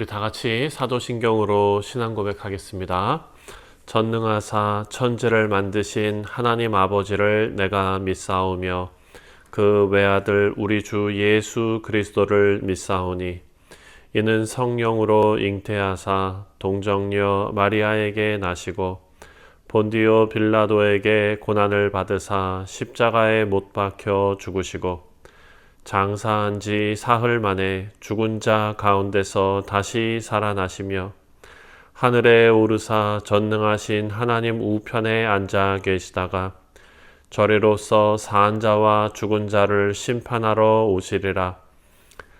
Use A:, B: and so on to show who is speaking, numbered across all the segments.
A: 우리 다 같이 사도신경으로 신앙 고백하겠습니다. 전능하사 천지를 만드신 하나님 아버지를 내가 믿사오며 그 외아들 우리 주 예수 그리스도를 믿사오니 이는 성령으로 잉태하사 동정녀 마리아에게 나시고 본디오 빌라도에게 고난을 받으사 십자가에 못 박혀 죽으시고 장사한 지 사흘 만에 죽은 자 가운데서 다시 살아나시며 하늘에 오르사 전능하신 하나님 우편에 앉아 계시다가 저리로서 산 자와 죽은 자를 심판하러 오시리라.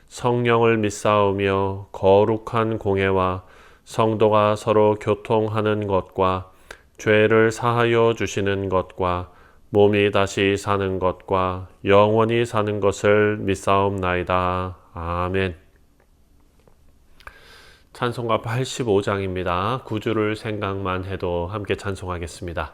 A: 성령을 믿사오며 거룩한 공회와 성도가 서로 교통하는 것과 죄를 사하여 주시는 것과 몸이 다시 사는 것과 영원히 사는 것을 믿사옵나이다. 아멘. 찬송가 85장입니다. 구주를 생각만 해도 함께 찬송하겠습니다.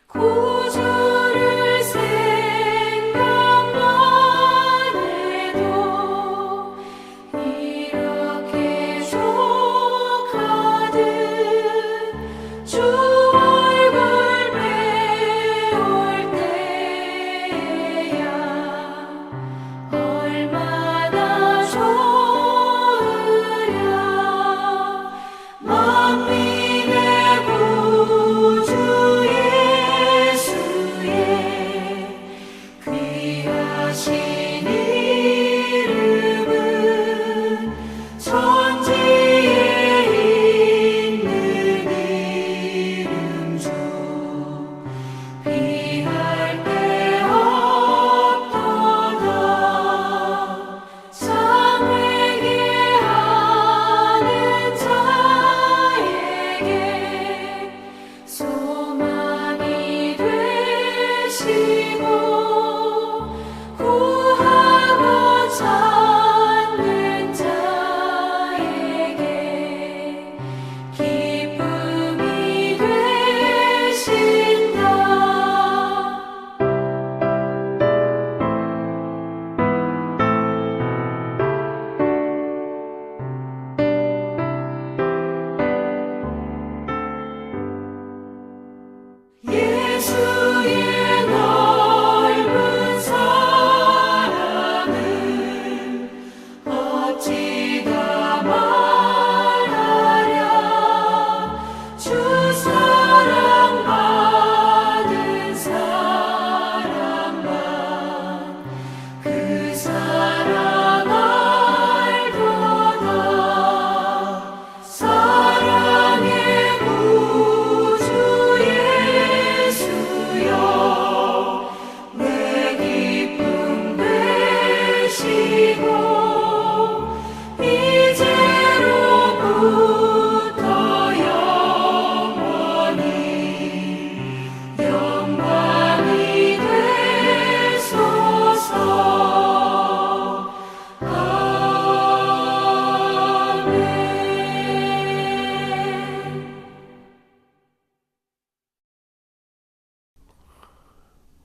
B: 구주를 생각만 해도 이렇게 족하듯 주 얼굴 배울 때야 얼마나 좋으랴. 만민의 구주 귀하신 이름은 천지에 있는 이름 중 비할 데 없도다. 참 회개하는 자에게 소망이 되시고 구하고 찾는 자에게 기쁨이 되신다. 예수의 넓은 사랑을 어찌다 말하랴. 주 사랑 받은 사람만 그 사랑 알도다. 사랑의 구주 예수여 내 기쁨 되시고 이제로부터 영원히 영광이 되소서. 아멘.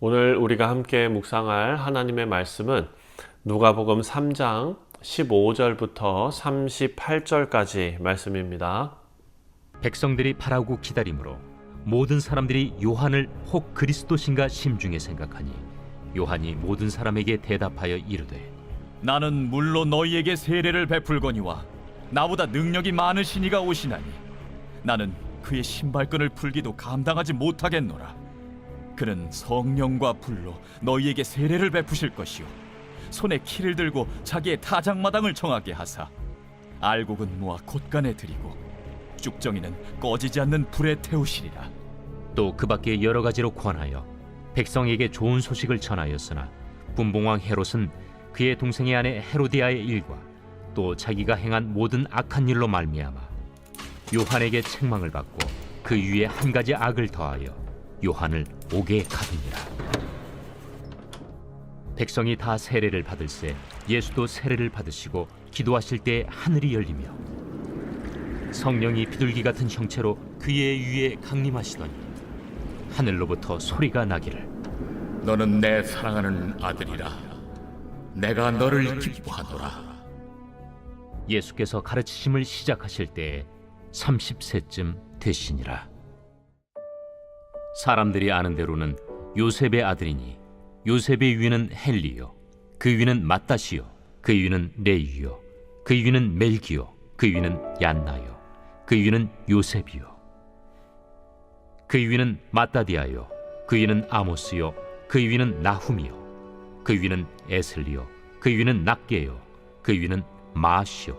A: 오늘 우리가 함께 묵상할 하나님의 말씀은 누가복음 3장 15절부터 38절까지 말씀입니다.
C: 백성들이 바라고 기다림으로 모든 사람들이 요한을 혹 그리스도신가 심중에 생각하니 요한이 모든 사람에게 대답하여 이르되
D: 나는 물로 너희에게 세례를 베풀거니와 나보다 능력이 많으신 이가 오시나니 나는 그의 신발끈을 풀기도 감당하지 못하겠노라. 그는 성령과 불로 너희에게 세례를 베푸실 것이요 손에 키를 들고 자기의 타작마당을 정하게 하사 알곡은 모아 곶간에 들이고 쭉정이는 꺼지지 않는 불에 태우시리라.
C: 또 그 밖에 여러 가지로 권하여 백성에게 좋은 소식을 전하였으나 분봉왕 헤롯은 그의 동생의 아내 헤로디아의 일과 또 자기가 행한 모든 악한 일로 말미암아 요한에게 책망을 받고 그 위에 한 가지 악을 더하여 요한을 옥에 가두니라. 백성이 다 세례를 받을새 예수도 세례를 받으시고 기도하실 때 하늘이 열리며 성령이 비둘기 같은 형체로 그의 위에 강림하시더니 하늘로부터 소리가 나기를
E: 너는 내 사랑하는 아들이라 내가 너를 기뻐하노라.
C: 예수께서 가르치심을 시작하실 때에 30세쯤 되시니라. 사람들이 아는 대로는 요셉의 아들이니 요셉의 위는 헬리요 그 위는 맏다시요 그 위는 레이요 그 위는 멜기요 그 위는 얀나요 그 위는 요셉이요 그 위는 맏다디아요 그 위는 아모스요 그 위는 나훔이요 그 위는 에슬리요 그 위는 낫게요 그 위는 마시요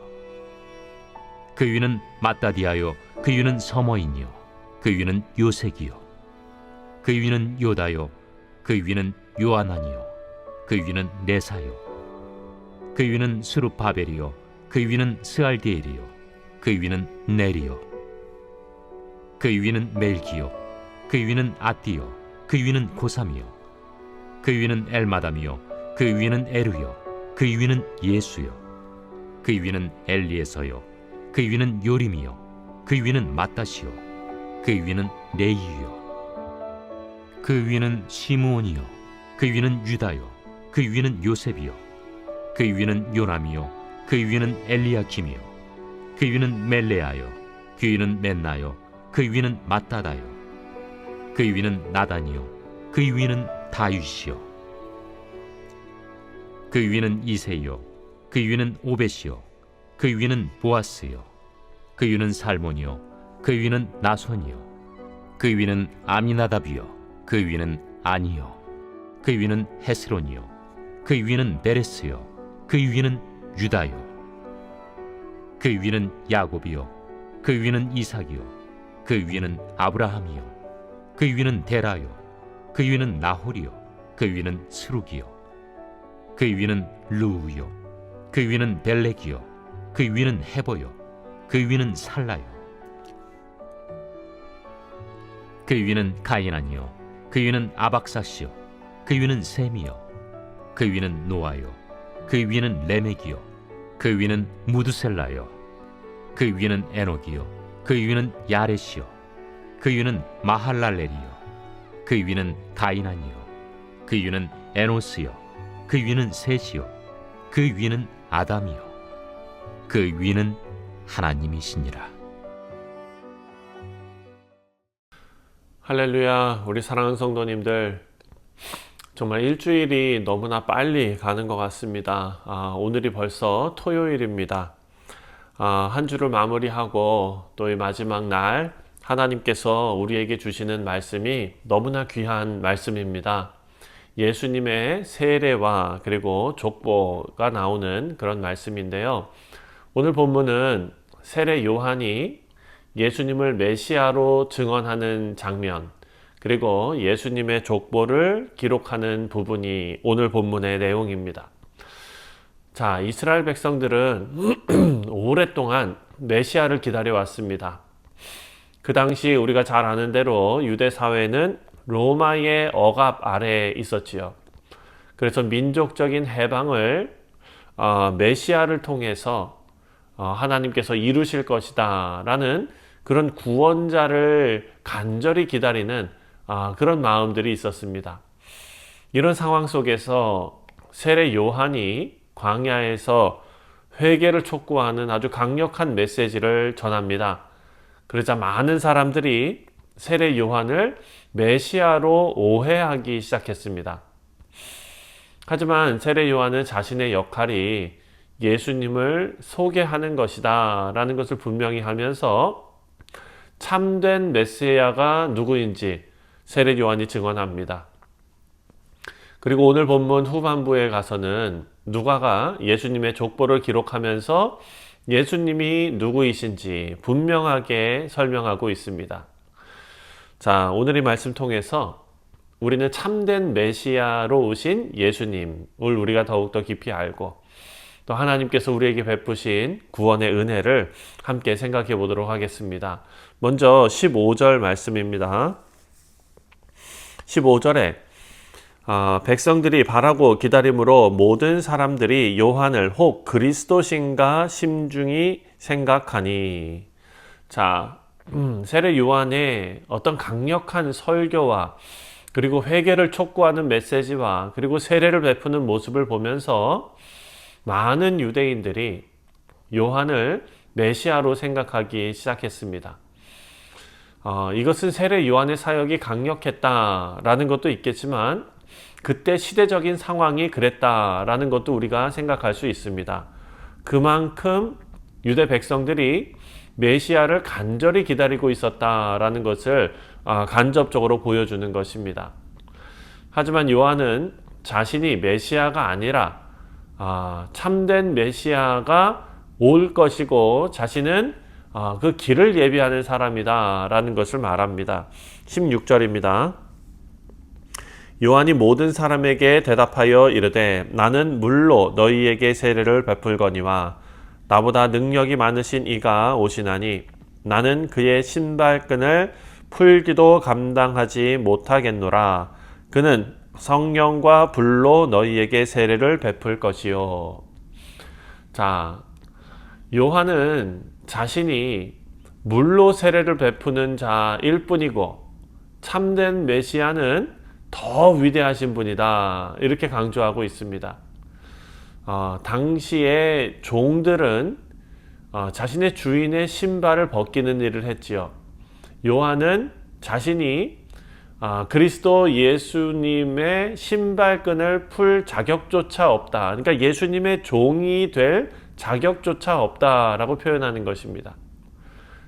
C: 그 위는 맏다디아요 그 위는 서머인이요 그 위는 요색이요 그 위는 요다요 그 위는 요아난이요 그 위는 네사요 그 위는 스룹바벨이요 그 위는 스알디엘이요 그 위는 네리요 그 위는 멜기요 그 위는 아띠요 그 위는 고삼이요 그 위는 엘마담이요 그 위는 에르요 그 위는 예수요 그 위는 엘리에서요 그 위는 요림이요 그 위는 맏다시요 그 위는 레이요 그 위는 시므온이요 그 위는 유다요 그 위는 요셉이요 그 위는 요람이요 그 위는 엘리야킴이요 그 위는 멜레아요 그 위는 멘나요 그 위는 맏다다요 그 위는 나단이요 그 위는 다윗이요 그 위는 이세요 그 위는 오벳이요 그 위는 보아스요 그 위는 살몬이요 그 위는 나손이요 그 위는 아미나답이요 그 위는 아니요 그 위는 헤스론이요 그 위는 베레스요 그 위는 유다요 그 위는 야곱이요 그 위는 이삭이요 그 위는 아브라함이요 그 위는 데라요 그 위는 나홀이요 그 위는 스룩이요 그 위는 루우요 그 위는 벨렉이요 그 위는 헤보요 그 위는 살라요 그 위는 가이난이요 그 위는 아박사시요 그 위는 셈이요 그 위는 노아요 그 위는 레멕이요 그 위는 무드셀라요 그 위는 에녹이요 그 위는 야렛이요 그 위는 마할랄렐이요 그 위는 가이난이요 그 위는 에노스요 그 위는 셋이요 그 위는 아담이요 그 위는 하나님이시니라.
A: 할렐루야. 우리 사랑하는 성도님들, 정말 일주일이 너무나 빨리 가는 것 같습니다. 오늘이 벌써 토요일입니다. 한 주를 마무리하고 또 이 마지막 날 하나님께서 우리에게 주시는 말씀이 너무나 귀한 말씀입니다. 예수님의 세례와 그리고 족보가 나오는 그런 말씀인데요. 오늘 본문은 세례 요한이 예수님을 메시아로 증언하는 장면, 그리고 예수님의 족보를 기록하는 부분이 오늘 본문의 내용입니다. 자, 이스라엘 백성들은 오랫동안 메시아를 기다려왔습니다. 그 당시 우리가 잘 아는 대로 유대 사회는 로마의 억압 아래에 있었지요. 그래서 민족적인 해방을 메시아를 통해서 하나님께서 이루실 것이다 라는 그런 구원자를 간절히 기다리는 그런 마음들이 있었습니다. 이런 상황 속에서 세례 요한이 광야에서 회개를 촉구하는 아주 강력한 메시지를 전합니다. 그러자 많은 사람들이 세례 요한을 메시아로 오해하기 시작했습니다. 하지만 세례 요한은 자신의 역할이 예수님을 소개하는 것이다 라는 것을 분명히 하면서 참된 메시아가 누구인지 세례 요한이 증언합니다. 그리고 오늘 본문 후반부에 가서는 누가가 예수님의 족보를 기록하면서 예수님이 누구이신지 분명하게 설명하고 있습니다. 자, 오늘 이 말씀 통해서 우리는 참된 메시아로 오신 예수님을 우리가 더욱더 깊이 알고 또 하나님께서 우리에게 베푸신 구원의 은혜를 함께 생각해 보도록 하겠습니다. 먼저 15절 말씀입니다. 15절에 백성들이 바라고 기다림으로 모든 사람들이 요한을 혹 그리스도신가 심중히 생각하니. 자, 세례 요한의 어떤 강력한 설교와 그리고 회개를 촉구하는 메시지와 그리고 세례를 베푸는 모습을 보면서 많은 유대인들이 요한을 메시아로 생각하기 시작했습니다. 이것은 세례 요한의 사역이 강력했다라는 것도 있겠지만 그때 시대적인 상황이 그랬다라는 것도 우리가 생각할 수 있습니다. 그만큼 유대 백성들이 메시아를 간절히 기다리고 있었다라는 것을 간접적으로 보여주는 것입니다. 하지만 요한은 자신이 메시아가 아니라 참된 메시아가 올 것이고 자신은 그 길을 예비하는 사람이다 라는 것을 말합니다. 16절입니다. 요한이 모든 사람에게 대답하여 이르되 나는 물로 너희에게 세례를 베풀거니와 나보다 능력이 많으신 이가 오시나니 나는 그의 신발끈을 풀기도 감당하지 못하겠노라. 그는 성령과 불로 너희에게 세례를 베풀 것이요. 자, 요한은 자신이 물로 세례를 베푸는 자일 뿐이고 참된 메시아는 더 위대하신 분이다. 이렇게 강조하고 있습니다. 당시의 종들은 자신의 주인의 신발을 벗기는 일을 했지요. 요한은 자신이 그리스도 예수님의 신발끈을 풀 자격조차 없다. 그러니까 예수님의 종이 될 자격조차 없다라고 표현하는 것입니다.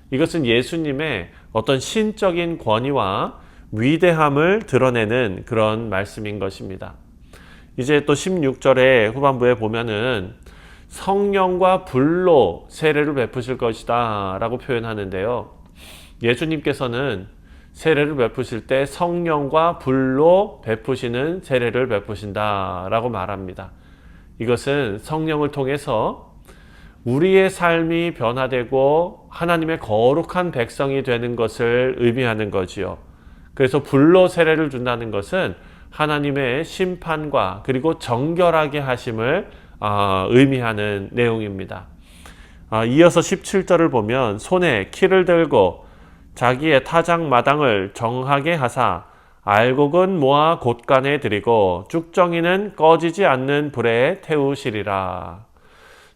A: 이것은 예수님의 어떤 신적인 권위와 위대함을 드러내는 그런 말씀인 것입니다. 이제 또 16절의 후반부에 보면은 성령과 불로 세례를 베푸실 것이다 라고 표현하는데요. 예수님께서는 세례를 베푸실 때 성령과 불로 베푸시는 세례를 베푸신다 라고 말합니다. 이것은 성령을 통해서 우리의 삶이 변화되고 하나님의 거룩한 백성이 되는 것을 의미하는 거지요. 그래서 불로 세례를 준다는 것은 하나님의 심판과 그리고 정결하게 하심을 의미하는 내용입니다. 이어서 17절을 보면 손에 키를 들고 자기의 타작 마당을 정하게 하사 알곡은 모아 곳간에 들이고 쭉정이는 꺼지지 않는 불에 태우시리라.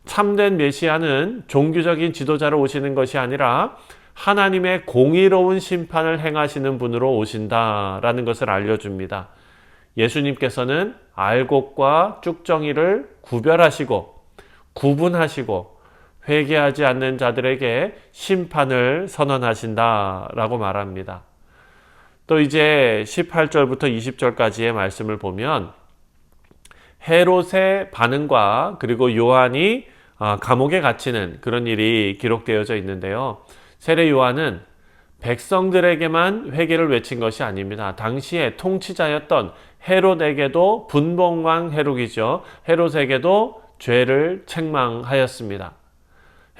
A: 참된 메시아는 종교적인 지도자로 오시는 것이 아니라 하나님의 공의로운 심판을 행하시는 분으로 오신다라는 것을 알려줍니다. 예수님께서는 알곡과 쭉정이를 구별하시고 구분하시고 회개하지 않는 자들에게 심판을 선언하신다라고 말합니다. 또 이제 18절부터 20절까지의 말씀을 보면 헤롯의 반응과 그리고 요한이 감옥에 갇히는 그런 일이 기록되어져 있는데요. 세례 요한은 백성들에게만 회개를 외친 것이 아닙니다. 당시에 통치자였던 헤롯에게도 분봉왕 헤롯이죠. 헤롯에게도 죄를 책망하였습니다.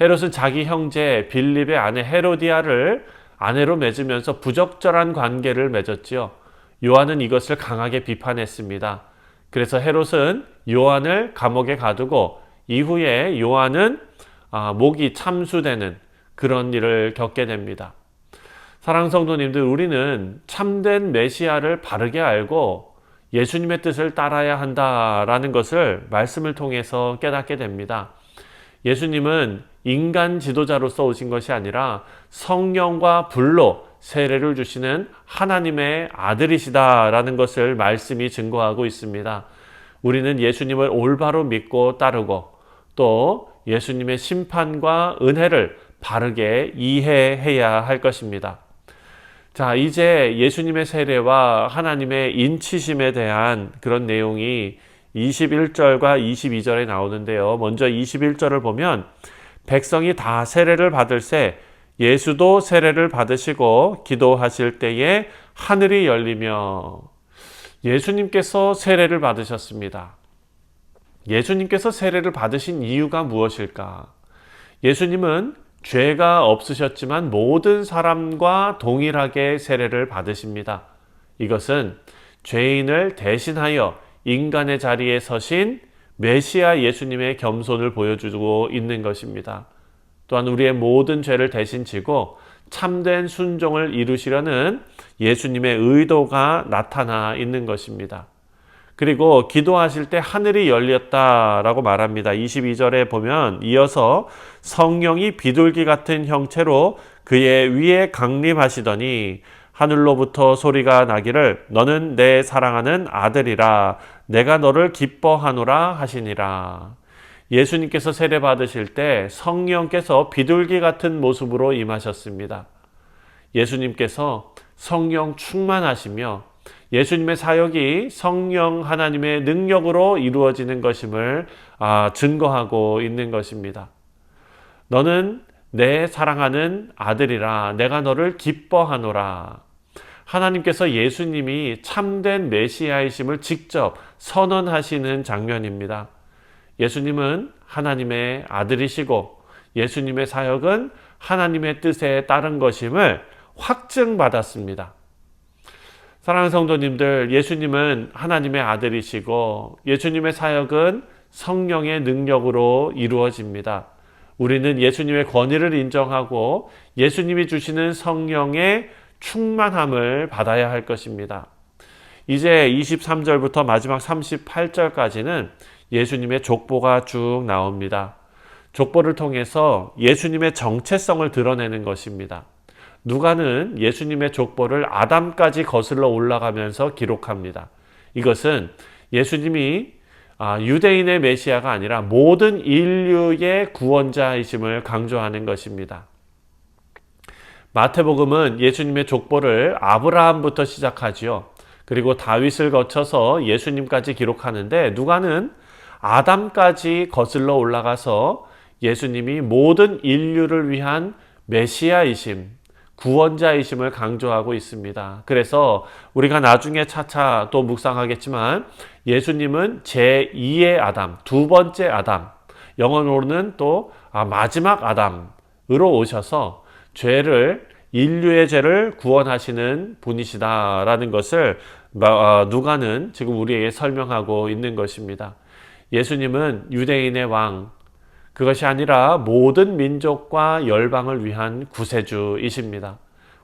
A: 헤롯은 자기 형제 빌립의 아내 헤로디아를 아내로 맺으면서 부적절한 관계를 맺었지요. 요한은 이것을 강하게 비판했습니다. 그래서 헤롯은 요한을 감옥에 가두고 이후에 요한은 목이 참수되는 그런 일을 겪게 됩니다. 사랑하는 성도님들, 우리는 참된 메시아를 바르게 알고 예수님의 뜻을 따라야 한다라는 것을 말씀을 통해서 깨닫게 됩니다. 예수님은 인간 지도자로서 오신 것이 아니라 성령과 불로 세례를 주시는 하나님의 아들이시다라는 것을 말씀이 증거하고 있습니다. 우리는 예수님을 올바로 믿고 따르고 또 예수님의 심판과 은혜를 바르게 이해해야 할 것입니다. 자, 이제 예수님의 세례와 하나님의 인치심에 대한 그런 내용이 21절과 22절에 나오는데요. 먼저 21절을 보면 백성이 다 세례를 받을새 예수도 세례를 받으시고 기도하실 때에 하늘이 열리며 예수님께서 세례를 받으셨습니다. 예수님께서 세례를 받으신 이유가 무엇일까? 예수님은 죄가 없으셨지만 모든 사람과 동일하게 세례를 받으십니다. 이것은 죄인을 대신하여 인간의 자리에 서신 메시아 예수님의 겸손을 보여주고 있는 것입니다. 또한 우리의 모든 죄를 대신 지고 참된 순종을 이루시려는 예수님의 의도가 나타나 있는 것입니다. 그리고 기도하실 때 하늘이 열렸다라고 말합니다. 22절에 보면 이어서 성령이 비둘기 같은 형체로 그의 위에 강림하시더니 하늘로부터 소리가 나기를 너는 내 사랑하는 아들이라 내가 너를 기뻐하노라 하시니라. 예수님께서 세례 받으실 때 성령께서 비둘기 같은 모습으로 임하셨습니다. 예수님께서 성령 충만하시며 예수님의 사역이 성령 하나님의 능력으로 이루어지는 것임을 증거하고 있는 것입니다. 너는 내 사랑하는 아들이라 내가 너를 기뻐하노라. 하나님께서 예수님이 참된 메시아이심을 직접 선언하시는 장면입니다. 예수님은 하나님의 아들이시고 예수님의 사역은 하나님의 뜻에 따른 것임을 확증받았습니다. 사랑하는 성도님들, 예수님은 하나님의 아들이시고 예수님의 사역은 성령의 능력으로 이루어집니다. 우리는 예수님의 권위를 인정하고 예수님이 주시는 성령의 충만함을 받아야 할 것입니다. 이제 23절부터 마지막 38절까지는 예수님의 족보가 쭉 나옵니다. 족보를 통해서 예수님의 정체성을 드러내는 것입니다. 누가는 예수님의 족보를 아담까지 거슬러 올라가면서 기록합니다. 이것은 예수님이 유대인의 메시아가 아니라 모든 인류의 구원자이심을 강조하는 것입니다. 마태복음은 예수님의 족보를 아브라함부터 시작하지요. 그리고 다윗을 거쳐서 예수님까지 기록하는데 누가는 아담까지 거슬러 올라가서 예수님이 모든 인류를 위한 메시아이심, 구원자이심을 강조하고 있습니다. 그래서 우리가 나중에 차차 또 묵상하겠지만 예수님은 제2의 아담, 두 번째 아담, 영어로는 또 마지막 아담으로 오셔서 인류의 죄를 구원하시는 분이시다라는 것을 누가는 지금 우리에게 설명하고 있는 것입니다. 예수님은 유대인의 왕, 그것이 아니라 모든 민족과 열방을 위한 구세주이십니다.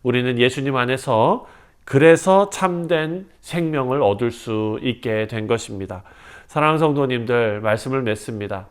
A: 우리는 예수님 안에서 그래서 참된 생명을 얻을 수 있게 된 것입니다. 사랑하는 성도님들, 말씀을 맺습니다.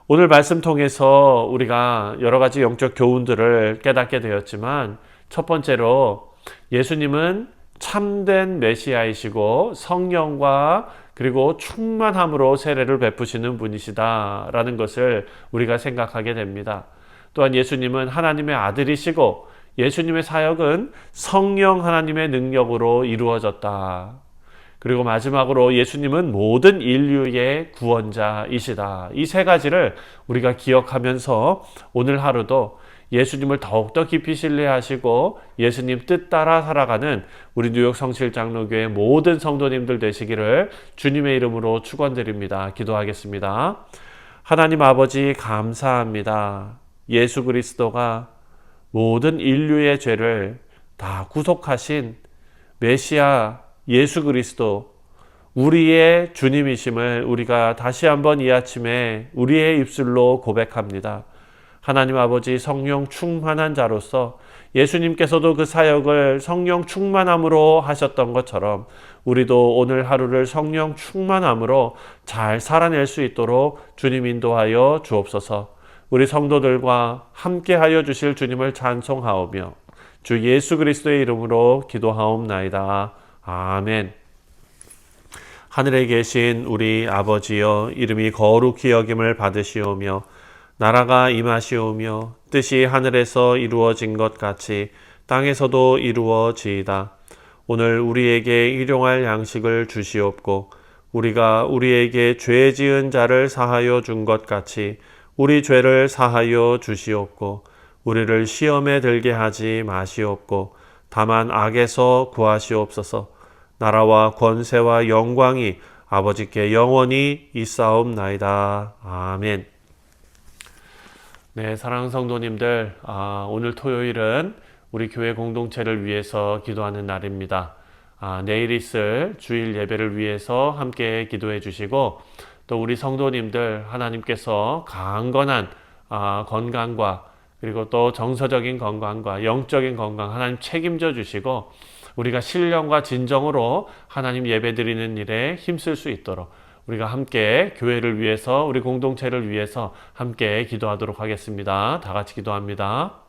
A: 오늘 말씀 통해서 우리가 여러 가지 영적 교훈들을 깨닫게 되었지만 첫 번째로 예수님은 참된 메시아이시고 성령과 그리고 충만함으로 세례를 베푸시는 분이시다라는 것을 우리가 생각하게 됩니다. 또한 예수님은 하나님의 아들이시고 예수님의 사역은 성령 하나님의 능력으로 이루어졌다. 그리고 마지막으로 예수님은 모든 인류의 구원자이시다. 이 세 가지를 우리가 기억하면서 오늘 하루도 예수님을 더욱더 깊이 신뢰하시고 예수님 뜻 따라 살아가는 우리 뉴욕 성실장로교회 모든 성도님들 되시기를 주님의 이름으로 축원드립니다. 기도하겠습니다. 하나님 아버지 감사합니다. 예수 그리스도가 모든 인류의 죄를 다 구속하신 메시아 예수 그리스도 우리의 주님이심을 우리가 다시 한번 이 아침에 우리의 입술로 고백합니다. 하나님 아버지 성령 충만한 자로서 예수님께서도 그 사역을 성령 충만함으로 하셨던 것처럼 우리도 오늘 하루를 성령 충만함으로 잘 살아낼 수 있도록 주님 인도하여 주옵소서. 우리 성도들과 함께하여 주실 주님을 찬송하오며 주 예수 그리스도의 이름으로 기도하옵나이다. 아멘. 하늘에 계신 우리 아버지여, 이름이 거룩히 여김을 받으시오며 나라가 임하시오며 뜻이 하늘에서 이루어진 것 같이 땅에서도 이루어지이다. 오늘 우리에게 일용할 양식을 주시옵고 우리가 우리에게 죄 지은 자를 사하여 준 것 같이 우리 죄를 사하여 주시옵고 우리를 시험에 들게 하지 마시옵고 다만 악에서 구하시옵소서. 나라와 권세와 영광이 아버지께 영원히 있사옵나이다. 아멘. 네, 사랑하는 성도님들, 오늘 토요일은 우리 교회 공동체를 위해서 기도하는 날입니다. 내일 있을 주일 예배를 위해서 함께 기도해 주시고 또 우리 성도님들 하나님께서 강건한 건강과 그리고 또 정서적인 건강과 영적인 건강 하나님 책임져 주시고 우리가 신령과 진정으로 하나님 예배드리는 일에 힘쓸 수 있도록 우리가 함께 교회를 위해서 우리 공동체를 위해서 함께 기도하도록 하겠습니다. 다 같이 기도합니다.